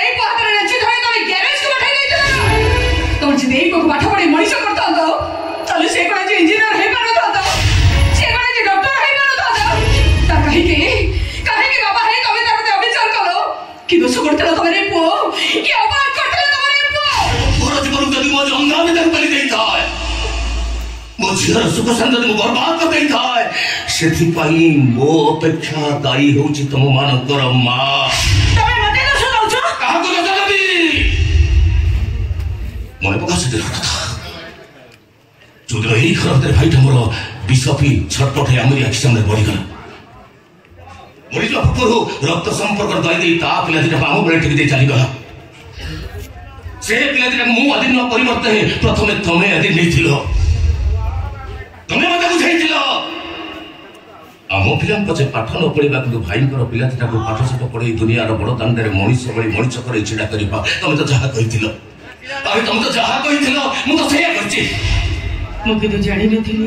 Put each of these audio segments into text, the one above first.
नहीं पात्र रचे धरे तमे गैरेज को बैठा नहीं चला तुम जे देई को पाठ पढ़े मनीष करता तो चले से कोन जे इंजीनियर हे पानो तो से कोन जे डॉक्टर हे पानो तो ता कहि के बाबा हे तमे तार अविचार करो कि दोष करतला तमे पो कि अपराध करतला तमे पो पूरा जीवन जदी मो अंगा में तक बलि देता है मो झीर सुख शांति को बर्बाद कर देता है सेथि पई मो अपेक्षा दायी होची तुम मानकर मां तमे मते न सुनाउ छ कहा को न जदी मोय पका से देखा था जो दिन एई खराब दे भाई हमरो बिशपी छटपट हमरी आखि सामने बढ़ी गला मरीज भक्तरो रक्त संपर्क दाई दे ता पिला दिटा बामु बळे ठिक दे चली गला से पिला दिटा मु अदिन न परिवर्तन है प्रथमे तमे अदिन नेथिलो तमे मते बुझाइथिलो आमो पिलान पछे पाठ न पढिबा किंतु भाईଙ୍କର पिला दिटाको पाठ साठ पढै दुनियार बड़ दांडरे मनीष बळी मनीष करे छिडा करिबा तमे तो जहा कहिथिलो अरे तमे तो जहा कहिथिलो मु तो सेया करछि मु के तो जानि नथिली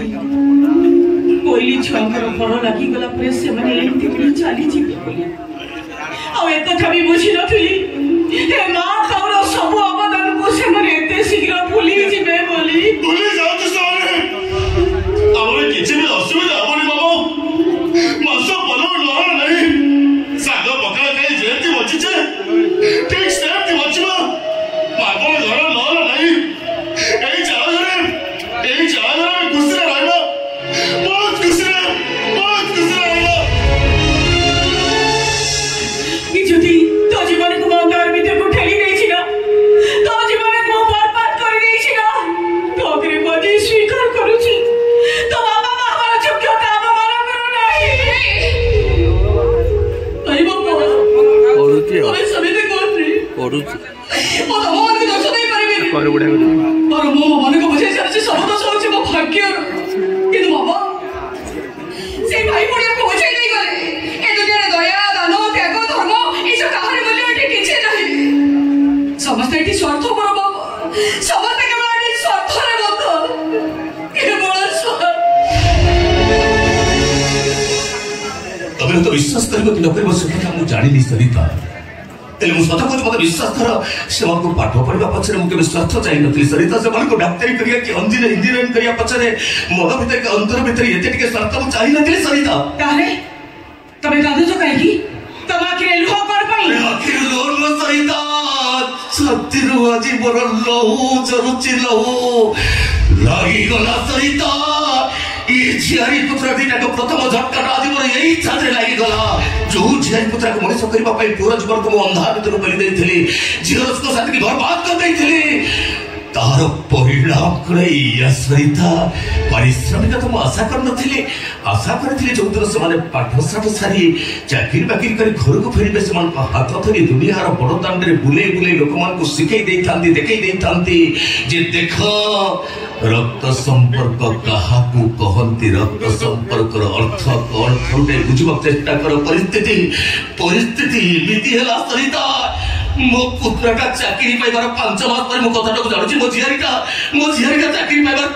कोइली छुआंकर फर लागी गला प्रेस से माने एंती बड़ी चाली जी आ ए कथा भी बुझी नथिली हे मां तोर सब अवदान को से माने एते शीघ्र भूली जिबे बोली भूली जाऊ तो सारे हमरे किछि भी असुविधा हमरे बाबा मासो बोलो न नहीं साग पकड़ा के जेती बची छे ठीक स्टेप ती बचबा बाबा घर न नहीं एई चाल रे खुशी रहबा बहुत खुशी रहबा कि जदी तो जीवन को अंधार भीतर को ठेली देई छी ना तो जीवन को बर्बाद कर देई छी ना तो करे बदी स्वीकार करू छी तो बाबा हमारा योग्य काम मारा करो नहीं अरे बाबा ओरुती ओरे सभी कोन रे ओरुती ओ तो मन के दोष नहीं पारिबे कर बुढ़ा और मो मन को बुझे छे सब दोष होछि मो भाग्य किंतु बाबा से भाई पुड़िया को बुझे नहीं गले ए दुनिया रे दया दान त्याग धर्म ई सब कहानी मूल्य एठी किछि नहीं समस्त एठी स्वार्थ पर बाबा समस्त केवल एठी स्वार्थ रे बंद केवल स्वार्थ तबे तो विश्वास करबो कि न करबो से କଥା मु जानि नि सरिता तेले मु सता को मते विश्वास कर से मन को पाठ पढिबा पछरे मु के स्वार्थ चाहि नथि सरिता से मन को डॉक्टरी करिया कि इंजीनियरिंग करिया पछरे मन भीतर के अंतर भीतर एते के स्वार्थ मु चाहि नथि सरिता काहे तबे दादू जो कहे कि तबा के लोह कर पाई आखिर लोन न सरिता सत्य आजी बर लहू जरुचि लहू लागी गला सरिता ई झियारी पुत्र दिटा को प्रथम झटका आज मोर यही छात्रे लागि गला जो झियारी पुत्र को मनीष करबा पई पूरा जीवन को अंधार भीतर बलि देथिली जीवस को साथ की बर्बाद कर देथिली तार परिणाम करई सरिता परिश्रम का आशा कर नथिले आशा करथिले जो दिन से माने पाठ साठ सारी चाकरी बाकरी कर घर को फेरिबे से मान हाथ धरी दुनियार बड़ दांडरे बुले बुले लोक मान को सिखै देथांती देखै देथांती जे देखो रक्त संपर्क कहा को कहंती रक्त संपर्क अर्थ कोन बुझबा चेष्टा कर परिस्थिति नीति हला सरिता मो पुत्रटा चाकरी पाइबार 5 मास पर मो कथाटा को जानुची मो झियारीटा चाकरी पाइबार